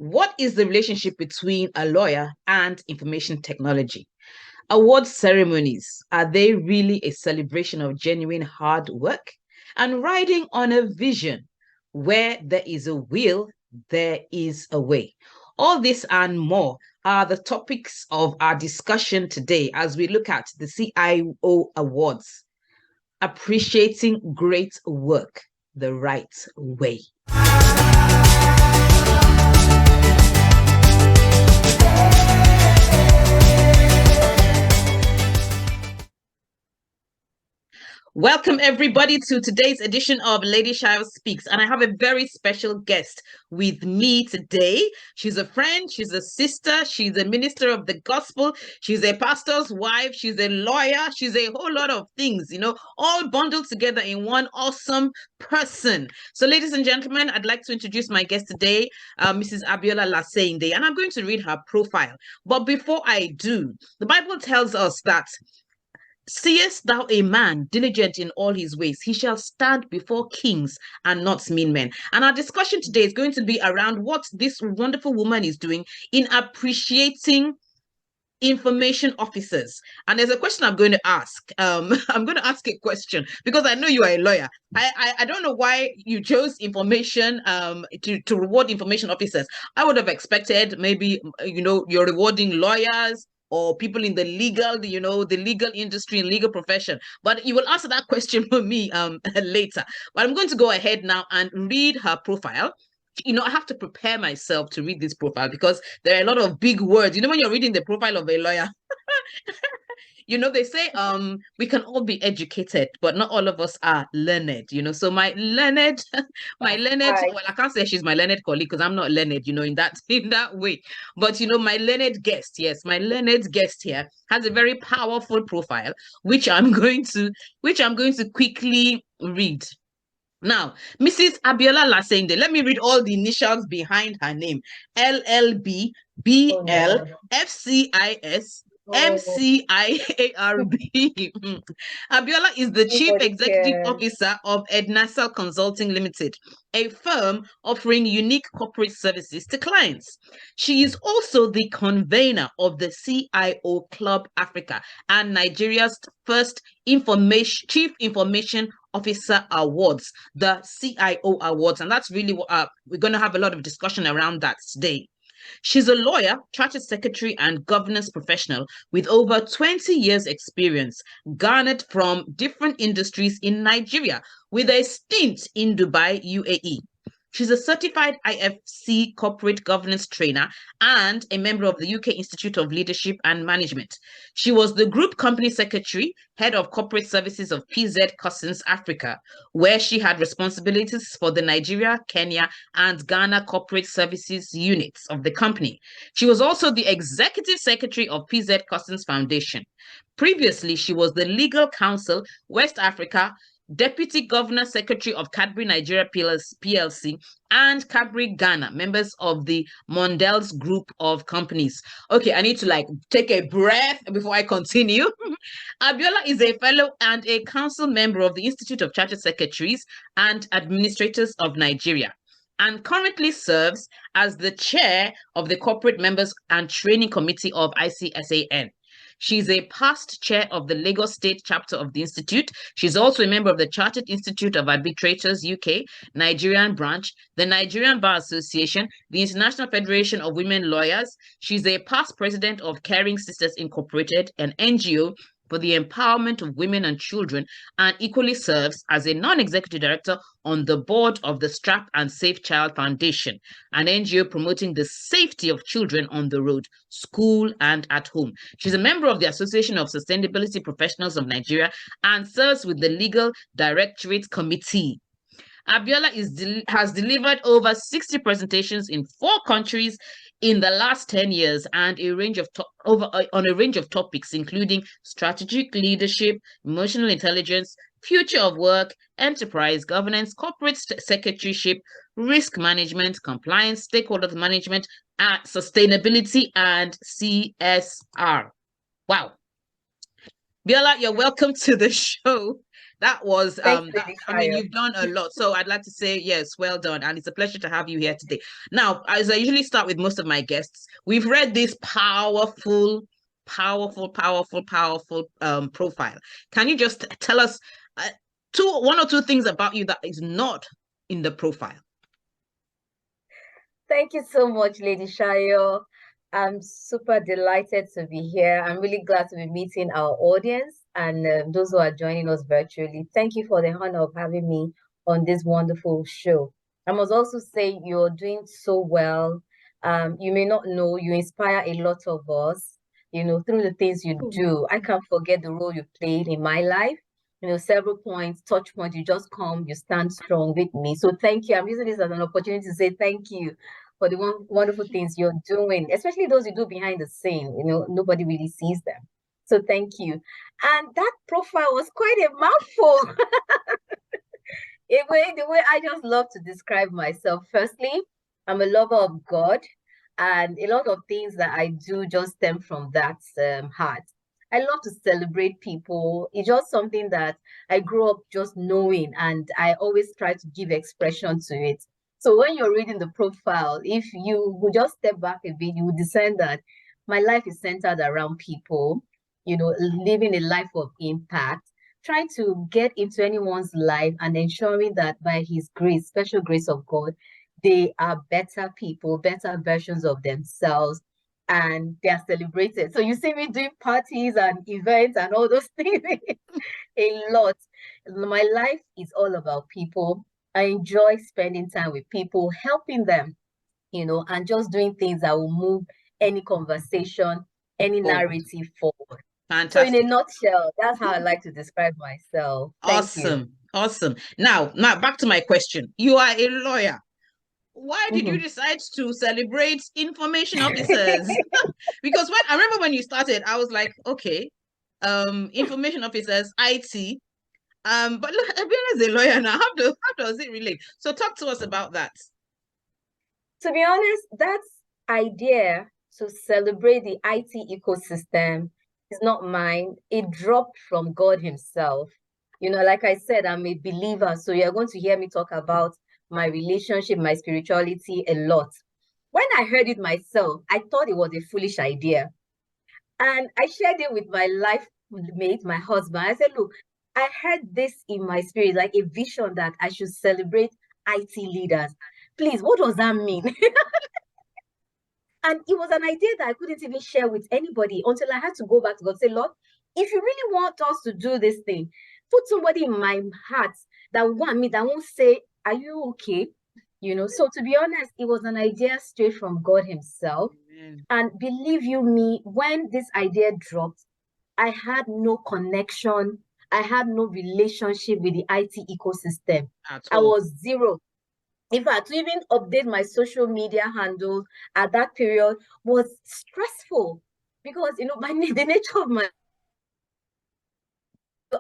What is the relationship between a lawyer and information technology? Award ceremonies, are they really a celebration of genuine hard work? And riding on a vision, where there is a will, there is a way. All this and more are the topics of our discussion today as we look at the CIO Awards, appreciating great work the right way. Welcome, everybody, to today's edition of LadyShayoSpeaks. And I have a very special guest with me today. She's a friend, she's a sister, she's a minister of the gospel, she's a pastor's wife, she's a lawyer, she's a whole lot of things, all bundled together in one awesome person. So, ladies and gentlemen, I'd like to introduce my guest today, Mrs Abiola Laseinde, and I'm going to read her profile. But before I do, the Bible tells us that seest thou a man diligent in all his ways, he shall stand before kings and not mean men. And our discussion today is going to be around what this wonderful woman is doing in appreciating information officers. And there's a question I'm going to ask. I'm going to ask a question because I know you are a lawyer. I don't know why you chose information to reward information officers. I would have expected maybe you're rewarding lawyers or people in the legal, the legal industry and legal profession. But you will answer that question for me later. But I'm going to go ahead now and read her profile. I have to prepare myself to read this profile because there are a lot of big words. When you're reading the profile of a lawyer, they say we can all be educated, but not all of us are learned, So my learned, well, I can't say she's my learned colleague because I'm not learned, in that way. But my learned guest, yes, my learned guest here has a very powerful profile, which I'm going to quickly read. Now, Mrs. Abiola Laseinde, let me read all the initials behind her name. LLB, BL, FCIS, MCIArb. Abiola is the Chief Executive Officer of Edniesal Consulting Limited, a firm offering unique corporate services to clients. She is also the convener of the CIO Club Africa and Nigeria's first Chief Information Officer Awards, the CIO Awards. And that's really what we're going to have a lot of discussion around that today. She's a lawyer, chartered secretary, and governance professional with over 20 years' experience, garnered from different industries in Nigeria, with a stint in Dubai, UAE. She's a certified IFC corporate governance trainer and a member of the UK Institute of Leadership and Management. She was the group company secretary, head of corporate services of PZ Cussons Africa, where she had responsibilities for the Nigeria, Kenya, and Ghana corporate services units of the company. She was also the executive secretary of PZ Cussons Foundation. Previously, she was the legal counsel, West Africa, Deputy Governor Secretary of Cadbury Nigeria PLC and Cadbury Ghana, members of the Mondel's group of companies. Okay, I need to take a breath before I continue. Abiola is a fellow and a council member of the Institute of Chartered Secretaries and Administrators of Nigeria, and currently serves as the chair of the Corporate Members and Training Committee of ICSAN. She's a past chair of the Lagos State chapter of the Institute. She's also a member of the Chartered Institute of Arbitrators UK, Nigerian branch, the Nigerian Bar Association, the International Federation of Women Lawyers. She's a past president of Caring Sisters Incorporated, an NGO for the empowerment of women and children, and equally serves as a non-executive director on the board of the Strap and Safe Child Foundation, an NGO promoting the safety of children on the road, school, and at home. She's a member of the Association of Sustainability Professionals of Nigeria and serves with the Legal Directorate Committee. Abiola has delivered over 60 presentations in 4 countries in the last 10 years and a range of topics, including strategic leadership, emotional intelligence, future of work, enterprise governance, corporate secretaryship, risk management, compliance, stakeholder management, sustainability, and CSR. Wow. Biola, you're welcome to the show. That was Thanks, that, Lady I mean, Shayo. you've done a lot. So I'd like to say yes, well done. And it's a pleasure to have you here today. Now, as I usually start with most of my guests, we've read this powerful profile. Can you just tell us one or two things about you that is not in the profile? Thank you so much, Lady Shayo. I'm super delighted to be here. I'm really glad to be meeting our audience and those who are joining us virtually. Thank you for the honor of having me on this wonderful show. I must also say you're doing so well. You may not know, you inspire a lot of us, through the things you do. I can't forget the role you played in my life. Several points, touch points, you just come, you stand strong with me. So thank you. I'm using this as an opportunity to say thank you for the wonderful things you're doing, especially those you do behind the scene. Nobody really sees them. So thank you. And that profile was quite a mouthful. The way I just love to describe myself. Firstly, I'm a lover of God, and a lot of things that I do just stem from that heart. I love to celebrate people. It's just something that I grew up just knowing, and I always try to give expression to it. So when you're reading the profile, if you would just step back a bit, you would discern that my life is centered around people, living a life of impact, trying to get into anyone's life and ensuring that by his grace, special grace of God, they are better people, better versions of themselves, and they are celebrated. So you see me doing parties and events and all those things a lot. My life is all about people. I enjoy spending time with people, helping them, and just doing things that will move any conversation, any narrative forward. So in a Fantastic. nutshell, that's how I like to describe myself. Thank you. Awesome. Awesome. Now, back to my question. You are a lawyer. Why did you decide to celebrate information officers? Because when I remember when you started, I was like, okay, information officers, IT. But look, Abiola is a lawyer now. How does it relate? So talk to us about that. To be honest, that idea to celebrate the IT ecosystem is not mine. It dropped from God Himself. Like I said, I'm a believer, so you're going to hear me talk about my relationship, my spirituality a lot. When I heard it myself, I thought it was a foolish idea. And I shared it with my life mate, my husband. I said, look, I heard this in my spirit, like a vision that I should celebrate IT leaders. Please, what does that mean? And it was an idea that I couldn't even share with anybody until I had to go back to God and say, Lord, if you really want us to do this thing, put somebody in my heart that will want me, that won't say, are you okay? So to be honest, it was an idea straight from God Himself. Amen. And believe you me, when this idea dropped, I had no connection. I had no relationship with the IT ecosystem. At I all. was zero. In fact, to even update my social media handles at that period was stressful because, the nature of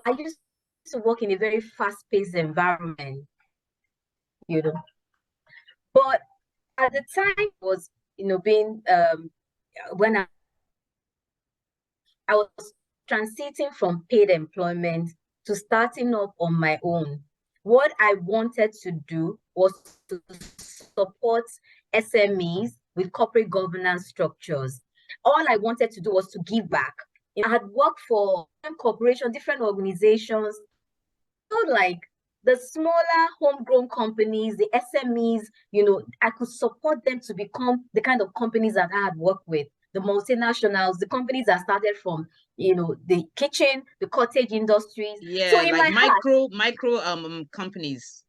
I used to work in a very fast-paced environment, you know. But at the time was, being when I was transiting from paid employment to starting up on my own. What I wanted to do was to support SMEs with corporate governance structures. All I wanted to do was to give back. I had worked for corporations, different organizations, so like the smaller homegrown companies, the SMEs, I could support them to become the kind of companies that I had worked with, the multinationals, the companies that started from, the kitchen, the cottage industries. So Yeah, in like my heart, micro companies.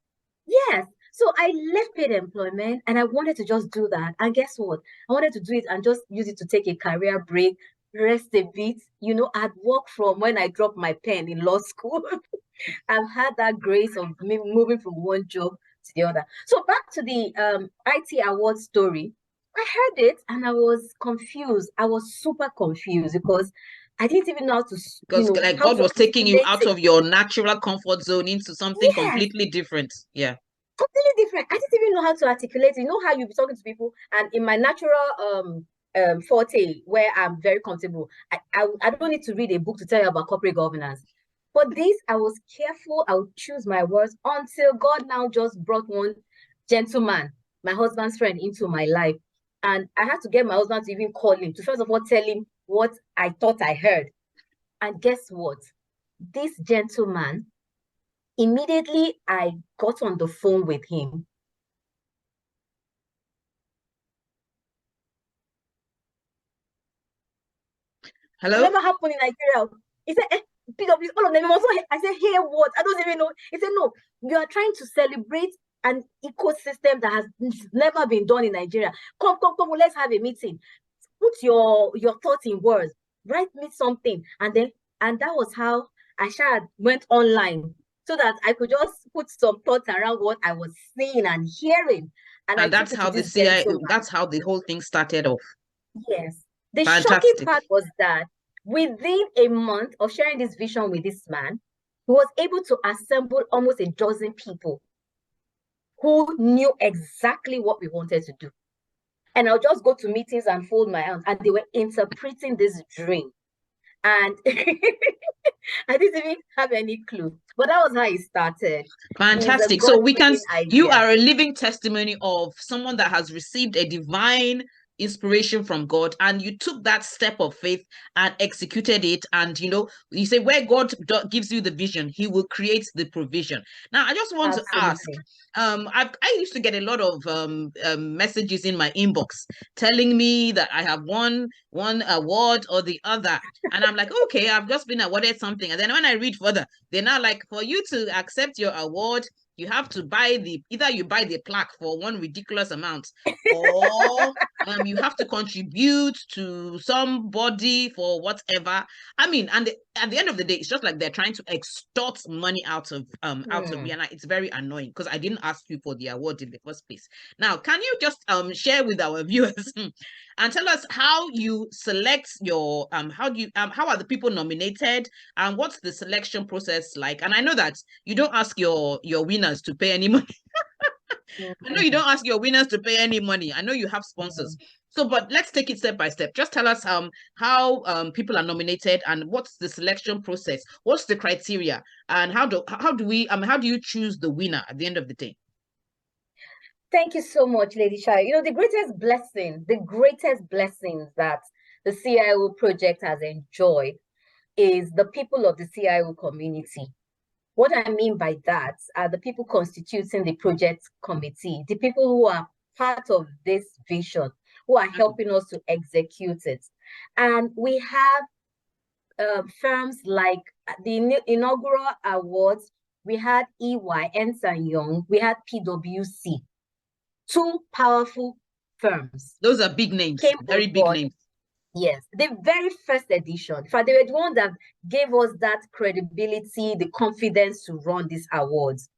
yes. So I left paid employment and I wanted to just do that. And guess what? I wanted to do it and just use it to take a career break, rest a bit. I'd worked from when I dropped my pen in law school. I've had that grace of me moving from one job to the other. So back to the IT award story. I heard it and I was confused. I was super confused because I didn't even know how to, Because like how God to was taking you articulate out it. of your natural comfort zone into something Yes, completely different. Yeah. completely different. I didn't even know how to articulate it. You know how you be talking to people, and in my natural forte where I'm very comfortable, I don't need to read a book to tell you about corporate governance. But this, I was careful. I would choose my words until God now just brought one gentleman, my husband's friend, into my life. And I had to get my husband to even call him to first of all tell him what I thought I heard. And guess what? This gentleman, immediately I got on the phone with him. Hello? It never happened in Nigeria. He said, PW, all of them. I said, hear what? I don't even know. He said, no, you are trying to celebrate an ecosystem that has never been done in Nigeria. Come, let's have a meeting. Put your thoughts in words. Write me something. And that was how I went online so that I could just put some thoughts around what I was seeing and hearing. And that's how the CIO, that's how the whole thing started off. Yes. The Fantastic. shocking part was that within a month of sharing this vision with this man, he was able to assemble almost a dozen people who knew exactly what we wanted to do. And I'll just go to meetings and fold my hands, and they were interpreting this dream. And I didn't even have any clue. But that was how it started. Fantastic. So you are a living testimony of someone that has received a divine inspiration from God, and you took that step of faith and executed it. And you say where God gives you the vision, he will create the provision. Now I just want to ask, I used to get a lot of messages in my inbox telling me that I have won one award or the other, and I'm like, okay, I've just been awarded something. And then when I read further, they're now like, for you to accept your award, you have to buy either you buy the plaque for one ridiculous amount, or you have to contribute to somebody for whatever. I mean, and at the end of the day, it's just like they're trying to extort money out of me, and it's very annoying because I didn't ask you for the award in the first place. Now, can you just share with our viewers and tell us how you select your how are the people nominated, and what's the selection process like? And I know that you don't ask your winners to pay any money. I know you don't ask your winners to pay any money. I know you have sponsors. So, but let's take it step by step. Just tell us how people are nominated, and what's the selection process? What's the criteria, and how do you choose the winner at the end of the day? Thank you so much, Lady Shayo. The greatest blessings that the CIO project has enjoyed is the people of the CIO community. What I mean by that are the people constituting the project committee, the people who are part of this vision, who are helping us to execute it. And we have firms like the inaugural awards. We had EY, Ernst & Young, we had PwC. Two powerful firms. Those are big names, very big names. Yes, the very first edition. In fact, they were the one that gave us that credibility, the confidence to run these awards.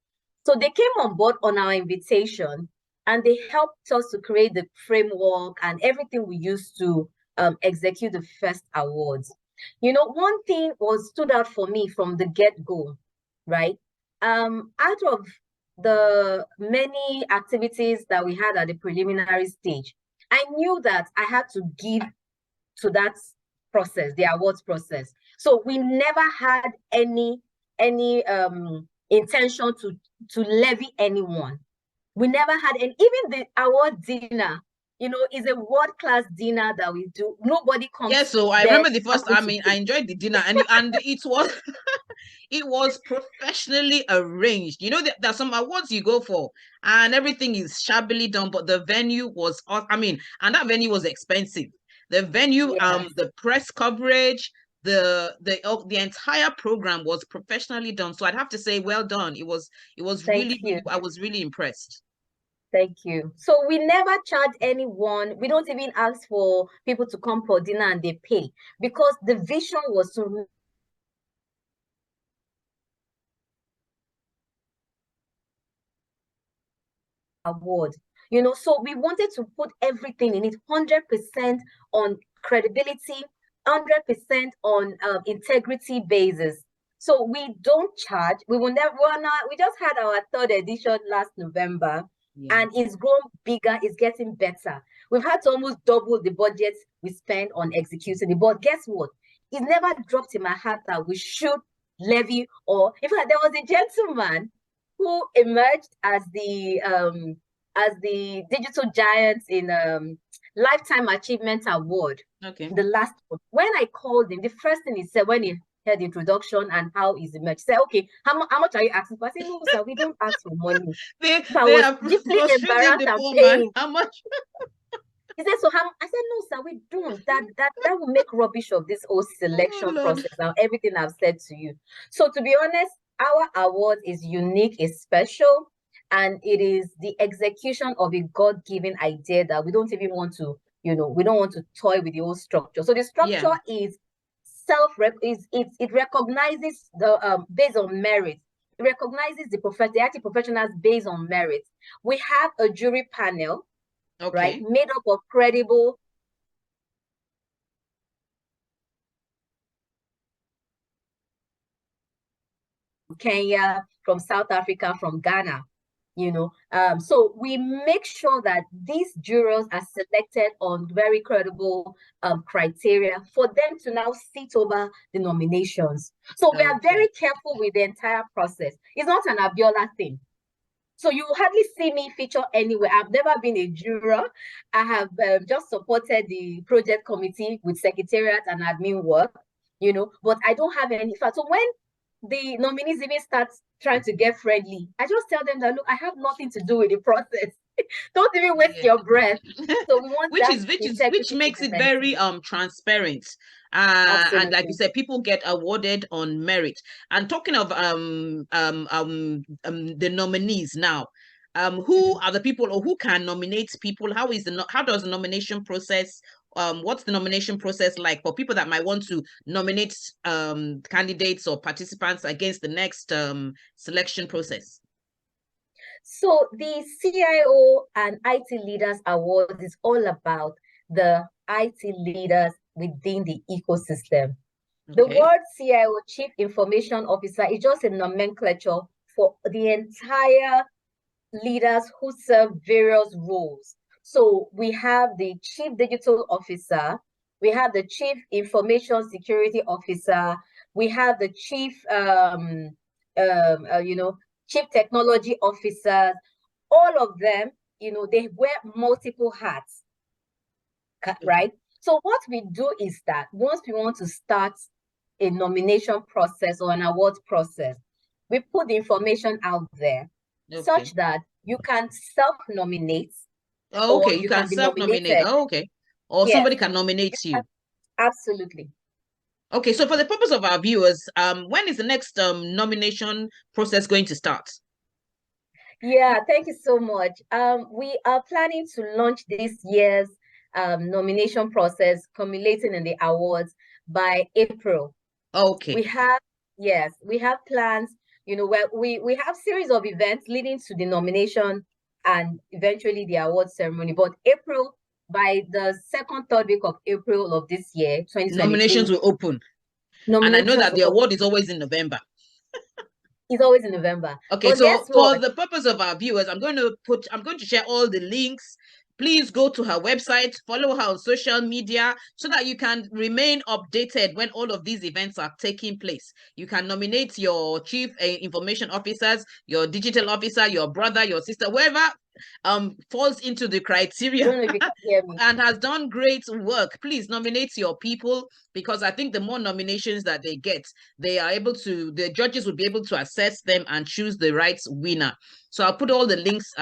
So they came on board on our invitation, and they helped us to create the framework and everything we used to execute the first awards. One thing stood out for me from the get-go, right? Out of the many activities that we had at the preliminary stage, I knew that I had to give to that process, the awards process. So we never had any intention to levy anyone. We never had, and even the award dinner, is a world-class dinner that we do. Nobody comes. Yeah, so I remember the first. I enjoyed the dinner, and it was it was professionally arranged. There's some awards you go for, and everything is shabbily done, but the venue was, and that venue was expensive. The venue, yes. The press coverage, the entire program was professionally done. So I'd have to say, well done. It was really, I was really impressed. Thank you. So we never charge anyone. We don't even ask for people to come for dinner and they pay, because the vision was to award. So we wanted to put everything in it, 100% on credibility, 100% on integrity basis. So we don't charge. We will never. We just had our third edition last November. Yeah. And it's grown bigger, it's getting better. We've had to almost double the budget we spend on executing it. But guess what? It never dropped in my heart that we should levy, or in fact, there was a gentleman who emerged as the digital giant in Lifetime Achievement Award. Okay. The last one. When I called him, the first thing he said when he heard the introduction and how he's emerged, he said, "Okay, how much are you asking for?" I said, "No, sir, we don't ask for money." They I was are deeply frustrating embarrassed the and poor man. pained. How much? He said, "So how?" I said, "No, sir, we don't. That will make rubbish of this whole selection process and everything I've said to you." So to be honest, our award is unique, is special, and it is the execution of a God-given idea that we don't even want to, we don't want to toy with the whole structure. So the structure is it recognizes the based on merit. It recognizes the IT professionals based on merit. We have a jury panel, right, made up of credible Kenya, from South Africa, from Ghana, so we make sure that these jurors are selected on very credible criteria for them to now sit over the nominations. So we are very careful with the entire process. It's not an Abiola thing. So you hardly see me feature anywhere. I've never been a juror. I have just supported the project committee with secretariat and admin work, but I don't have any. So when the nominees even start trying to get friendly, I just tell them that, look, I have nothing to do with the process. Don't even waste your breath. So we want which makes it very transparent. And like you said, people get awarded on merit. And talking of the nominees now, who are the people, or who can nominate people? How does the nomination process? What's the nomination process like for people that might want to nominate candidates or participants against the next selection process? So the CIO and IT Leaders Award is all about the IT leaders within the ecosystem. The word CIO, Chief Information Officer, is just a nomenclature for the entire leaders who serve various roles. So we have the Chief Digital Officer, we have the Chief Information Security Officer, we have the Chief Chief Technology Officers. All of them, they wear multiple hats, right? So what we do is that once we want to start a nomination process or an award process, we put the information out there such that you can self-nominate. Or you can self-nominate. Or somebody can nominate you. Absolutely. Okay, so for the purpose of our viewers, when is the next nomination process going to start? Yeah, thank you so much. We are planning to launch this year's nomination process, culminating in the awards by April. Okay. We have plans, where we have series of events leading to the nomination and eventually the award ceremony. But April, by the second, third week of April of this year, 2023, nominations will open. And I know that the award is always in November. It's always in November. Okay, but so for the purpose of our viewers, I'm going to share all the links. Please go to her website, follow her on social media so that you can remain updated when all of these events are taking place. You can nominate your chief information officers, your digital officer, your brother, your sister, whoever falls into the criteria and has done great work. Please nominate your people, because I think the more nominations that they get, the judges will be able to assess them and choose the right winner. So I'll put all the links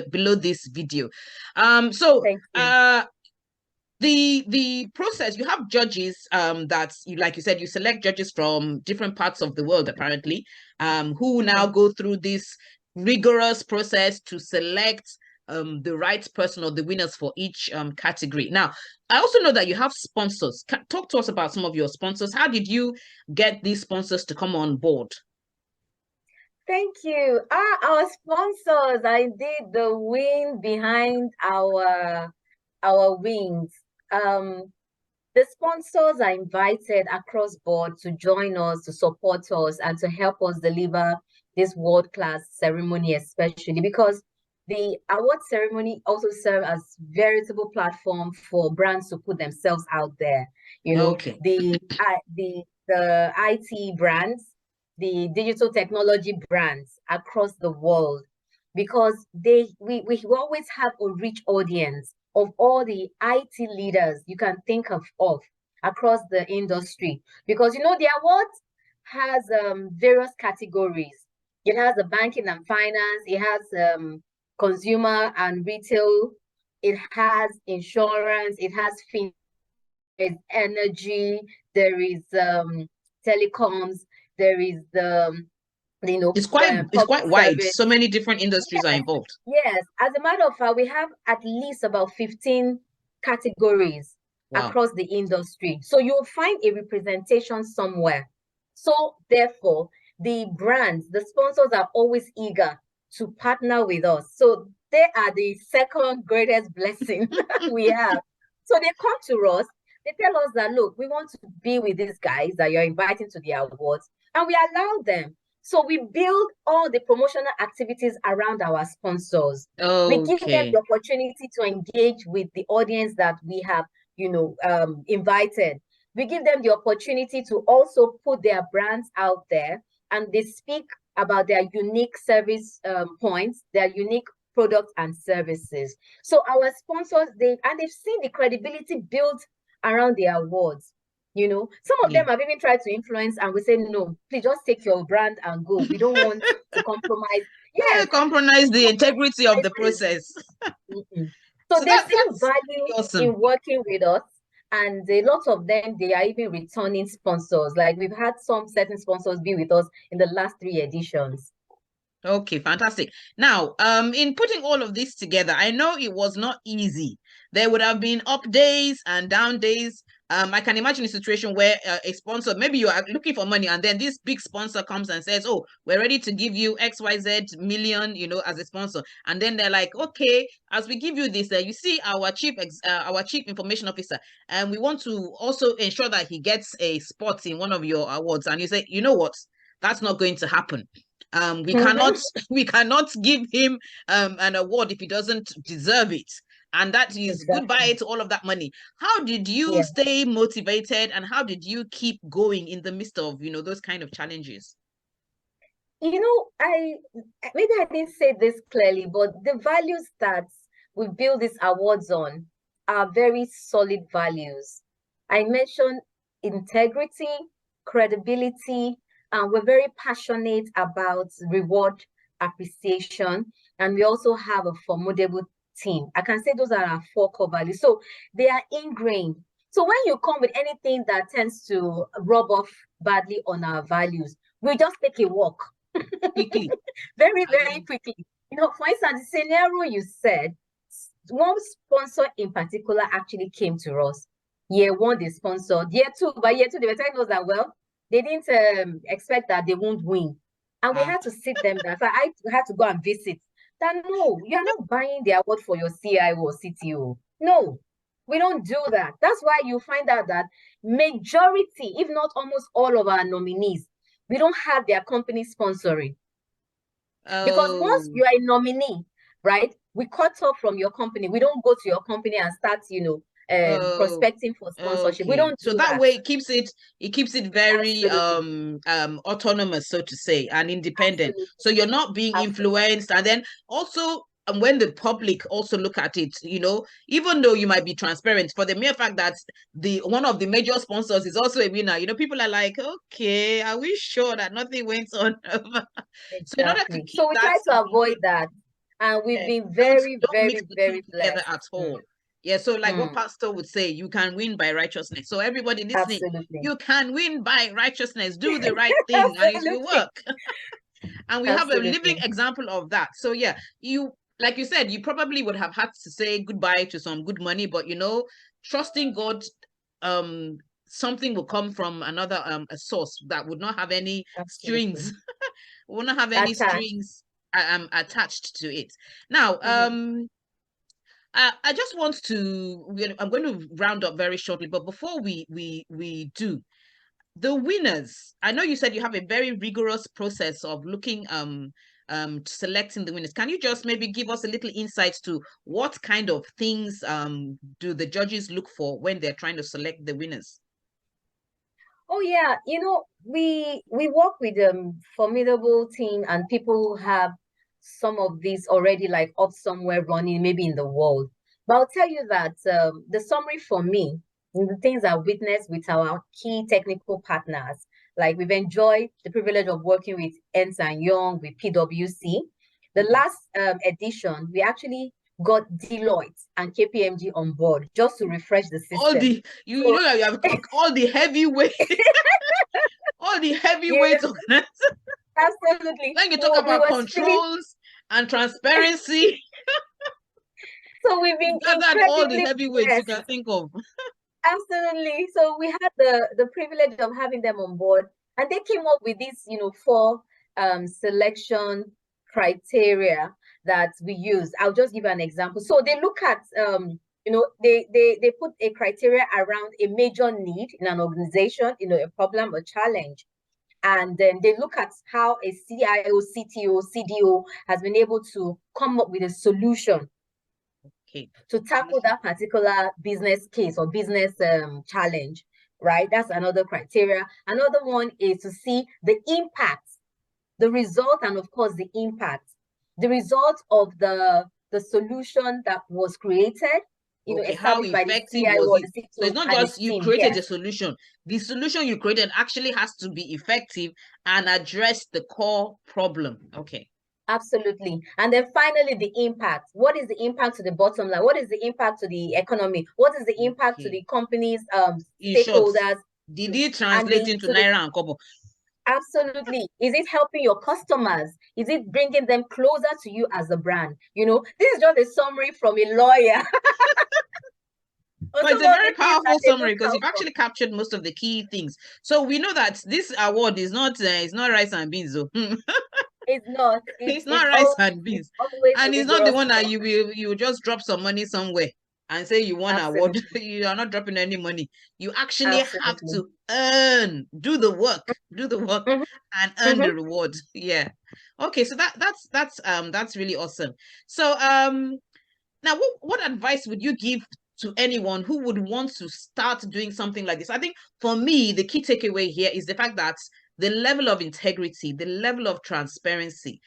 below this video. The process, you have judges that, like you said, you select judges from different parts of the world, apparently, who now go through this rigorous process to select the right person or the winners for each category. Now, I also know that you have sponsors. Talk to us about some of your sponsors. How did you get these sponsors to come on board? Thank you. Our sponsors are indeed the wind behind our wings. The sponsors are invited across board to join us, to support us, and to help us deliver this world-class ceremony, especially because the award ceremony also serves as veritable platform for brands to put themselves out there. The the IT brands, the digital technology brands across the world, because we always have a rich audience of all the IT leaders you can think of across the industry. Because you know the awards has various categories. It has the banking and finance, it has consumer and retail, it has insurance, it has energy, there is telecoms, there is the It's quite public wide. service. So many different industries are involved. Yes, as a matter of fact, we have at least about 15 categories Wow. across the industry. So you'll find a representation somewhere. So therefore, the brands, the sponsors are always eager to partner with us. So they are the second greatest blessing we have. So they come to us, they tell us that, look, we want to be with these guys that you're inviting to the awards, and we allow them. So we build all the promotional activities around our sponsors. We give them Okay. the opportunity to engage with the audience that we have, invited. We give them the opportunity to also put their brands out there, and they speak about their unique service points, their unique products and services. So our sponsors, they've seen the credibility built around the awards. Some of Yeah. them have even tried to influence, and we say, no, please just take your brand and go. We don't want to compromise. Yes. Compromise the integrity of the process. So So they've that's seen value awesome. in working with us. And a lot of them, they are even returning sponsors. Like we've had some certain sponsors be with us in the last 3 editions. Okay, fantastic. Now, in putting all of this together, I know it was not easy. There would have been up days and down days. I can imagine a situation where a sponsor, maybe you are looking for money, and then this big sponsor comes and says, "Oh, we're ready to give you XYZ million, as a sponsor." And then they're like, "Okay, as we give you this, you see our chief information officer, and we want to also ensure that he gets a spot in one of your awards." And you say, "You know what? That's not going to happen. We cannot we cannot give him an award if he doesn't deserve it, and that is goodbye to all of that money." How did you stay motivated, and how did you keep going in the midst of those kind of challenges? I maybe I didn't say this clearly, but the values that we build these awards on are very solid values. I mentioned integrity, credibility, and we're very passionate about reward appreciation, and we also have a formidable team. I can say those are our 4 core values. So they are ingrained. So when you come with anything that tends to rub off badly on our values, we just take a walk. Quickly. Very, very quickly. For instance, the scenario you said, one sponsor in particular actually came to us. Year 1, they sponsored. Year 2, by year 2, they were telling us that, well, they didn't expect that they won't win. And we had to sit them down. So I had to go and visit. That, no, you're not buying the award for your CIO or CTO. No, we don't do that. That's why you find out that majority, if not almost all of our nominees, we don't have their company sponsoring. Because once you are a nominee, right, we cut off from your company. We don't go to your company and start, prospecting for sponsorship. Okay. We don't so do that that. way it keeps it very autonomous, so to say, and independent. Absolutely. So you're not being influenced. And then also, and when the public also look at it, even though you might be transparent, for the mere fact that one of the major sponsors is also a winner, people are like, okay, are we sure that nothing went on? Exactly. So in order to keep So we that, try to avoid that. And we've been very, don't very, mix the two very together blessed. at all. Yeah, so like what Pastor would say, you can win by righteousness. So everybody listening, Absolutely. you can win by righteousness. Do the right thing and it will work. And we have a living example of that. So yeah, like you said, you probably would have had to say goodbye to some good money, but trusting God, something will come from another a source that would not have any strings, will not have any strings attached to it. Now, I just want to, I'm going to round up very shortly, but before we do, the winners, I know you said you have a very rigorous process of looking selecting the winners. Can you just maybe give us a little insight to what kind of things do the judges look for when they're trying to select the winners? Oh yeah, we work with a formidable team and people who have some of these already like up somewhere running, maybe in the world. But I'll tell you that the summary for me, the things I've witnessed with our key technical partners, like we've enjoyed the privilege of working with Ernst and Young, with PwC. The last edition, we actually got Deloitte and KPMG on board just to refresh the system. All the you know that you have all the heavyweight, all the heavyweights. Yes, absolutely. When you talk about controls and transparency, so we've been gathered all the incredibly heavyweights you blessed. can think of. Absolutely. So we had the privilege of having them on board, and they came up with these, 4 selection criteria that we use. I'll just give you an example. So they look at they put a criteria around a major need in an organization, a problem or challenge. And then they look at how a CIO, CTO, CDO has been able to come up with a solution to tackle that particular business case or business challenge, right? That's another criteria. Another one is to see the impact, the result, and of course the impact, the result of the solution that was created, how established by the effective CIO was or it? the So CTO it's not and just its you team. created Yes. a solution. The solution you created actually has to be effective and address the core problem. Okay. Absolutely. And then finally, the impact. What is the impact to the bottom line? What is the impact to the economy? What is the impact to the company's In short, stakeholders? did it And translate into Naira and Kobo? absolutely. Is it helping your customers? Is it bringing them closer to you as a brand? This is just a summary from a lawyer. But it's a very powerful summary because you've actually captured most of the key things. So we know that this award is not rice and beans, though. It's not. It's not rice and beans, and it's not the one that you just drop some money somewhere and say you won an award. You are not dropping any money. You actually have to do the work, and earn the reward. Yeah. Okay, so that's really awesome. So now what advice would you give to anyone who would want to start doing something like this? I think for me, the key takeaway here is the fact that the level of integrity, the level of transparency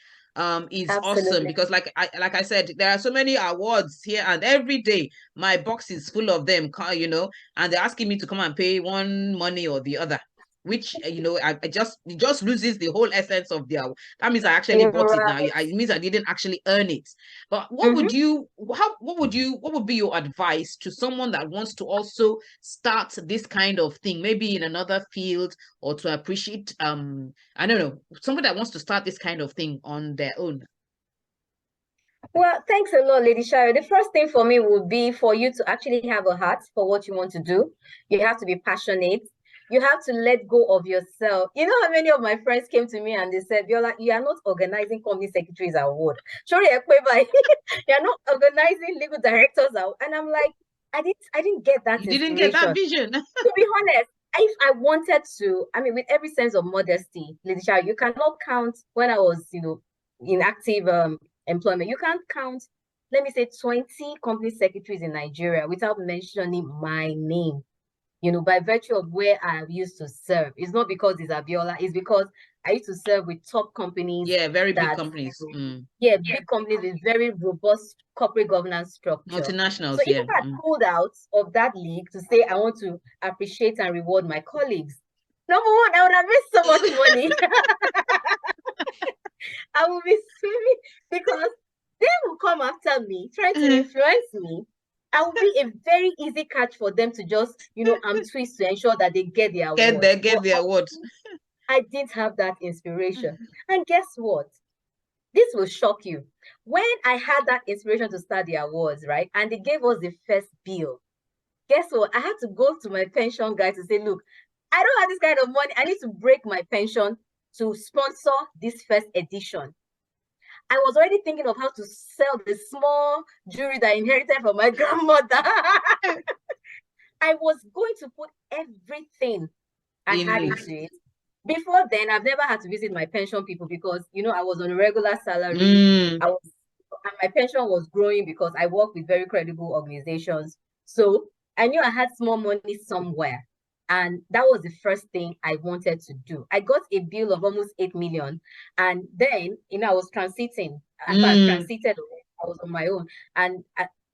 is awesome, because like I said, there are so many awards here, and every day my box is full of them, and they're asking me to come and pay one money or the other, which it just loses the whole essence of the award. That means I actually bought it now. It means I didn't actually earn it. But what would be your advice to someone that wants to also start this kind of thing, maybe in another field, or to appreciate I don't know, someone that wants to start this kind of thing on their own? Well, thanks a lot, Lady Shayo. The first thing for me would be for you to actually have a heart for what you want to do. You have to be passionate. You have to let go of yourself. You know how many of my friends came to me and they said, Viola, you are not organizing company secretaries award. Sorry, you are not organizing legal directors award. And I'm like, I didn't get that. You didn't get that vision. To be honest, if I wanted to, with every sense of modesty, Lady Shayo, you cannot count when I was, in active employment. You can't count, let me say, 20 company secretaries in Nigeria without mentioning my name, by virtue of where I used to serve. It's not because it's Abiola, it's because I used to serve with top companies. Yeah, very big companies. Yeah, big companies with very robust corporate governance structure. Multinationals, so if I had pulled out of that league to say I want to appreciate and reward my colleagues, number one, I would have made so much money. I will be swimming because they will come after me, trying to influence me. I will be a very easy catch for them to just, twist to ensure that they get their award. Get their awards. I didn't have that inspiration. And guess what? This will shock you. When I had that inspiration to start the awards, right, and they gave us the first bill, guess what? I had to go to my pension guy to say, look, I don't have this kind of money. I need to break my pension to sponsor this first edition. I was already thinking of how to sell the small jewelry that I inherited from my grandmother. I was going to put everything I had into it. Before then, I've never had to visit my pension people because, I was on a regular salary. And my pension was growing because I work with very credible organizations. So I knew I had small money somewhere. And that was the first thing I wanted to do. I got a bill of almost 8 million. And then, I was transiting. In fact, transited, I was on my own. And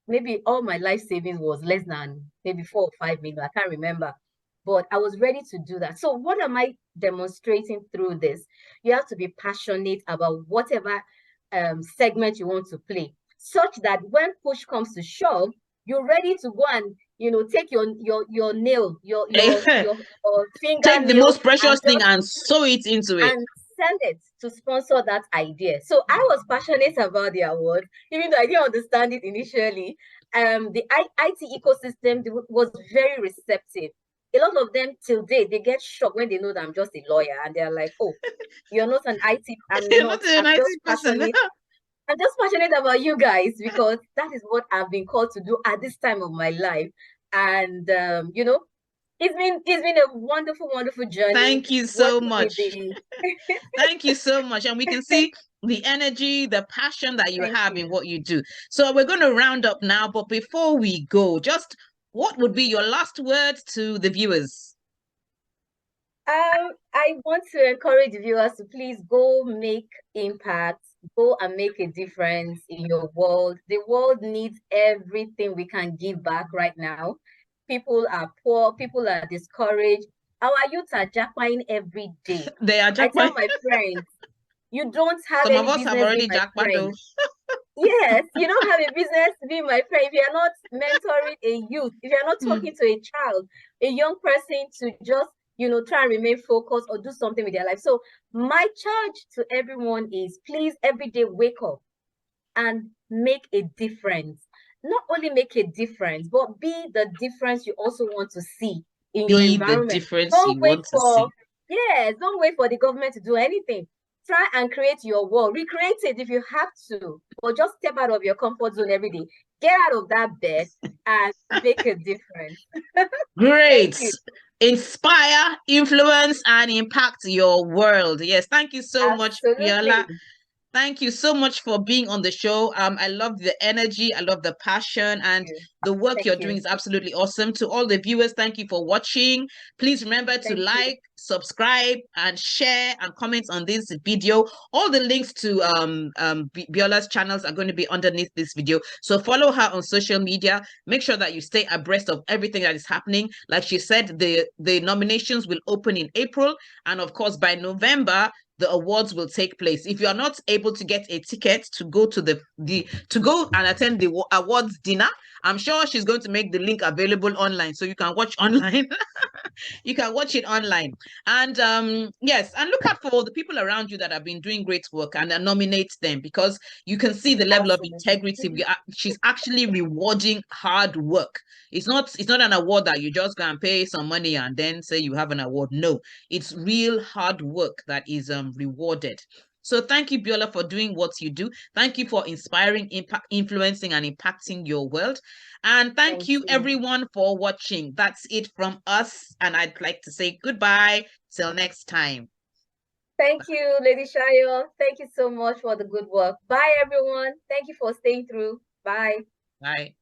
maybe all my life savings was less than maybe 4 or 5 million. I can't remember. But I was ready to do that. So what am I demonstrating through this? You have to be passionate about whatever segment you want to play, such that when push comes to shove, you're ready to go and take your nail, your fingernail, take the most precious thing and sew it into it and send it to sponsor that idea. So I was passionate about the award, even though I didn't understand it initially. The IT ecosystem was very receptive. A lot of them till date, they get shocked when they know that I'm just a lawyer, and they're like, "Oh, you're not an IT." I'm not. I'm just passionate. I'm just passionate about you guys because that is what I've been called to do at this time of my life. And it's been a wonderful, wonderful journey. Thank you so much. Thank you so much. And we can see the energy, the passion that you have in what you do. So we're going to round up now. But before we go, just what would be your last word to the viewers? I want to encourage the viewers to please go make impact, go and make a difference in your world. The world needs everything we can give back right now. People are poor, people are discouraged. Our youth are jackpotting every day. They are jackpotting. I tell my friends, you don't have some any of us business have already being my friend. Yes, you don't have a business being my friend if you're not mentoring a youth, if you're not talking to a child, a young person to just try and remain focused or do something with their life. So my charge to everyone is please every day wake up and make a difference. Not only make a difference, but be the difference you also want to see in your environment. The difference you want to see. Yes, don't wait for the government to do anything. Try and create your world. Recreate it if you have to, or just step out of your comfort zone every day. Get out of that bed and make a difference. Great. Inspire, influence, and impact your world. Yes, thank you so much, Abiola. Thank you so much for being on the show. I love the energy. I love the passion, and the work you're doing is absolutely awesome. To all the viewers, thank you for watching. Please remember to like, subscribe, and share and comment on this video. All the links to Biola's channels are going to be underneath this video. So follow her on social media. Make sure that you stay abreast of everything that is happening. Like she said, the nominations will open in April, and of course by November the awards will take place. If you are not able to get a ticket to go to to go and attend the awards dinner, I'm sure she's going to make the link available online, so you can watch online. You can watch it online. And yes, and look out for the people around you that have been doing great work and nominate them, because you can see the level of integrity. She's actually rewarding hard work. It's not an award that you just go and pay some money and then say you have an award. No, it's real hard work that is rewarded. So thank you, Biola, for doing what you do. Thank you for inspiring, influencing, and impacting your world. And thank you, everyone, for watching. That's it from us. And I'd like to say goodbye till next time. Thank you, Lady Shayo. Thank you so much for the good work. Bye, everyone. Thank you for staying through. Bye. Bye.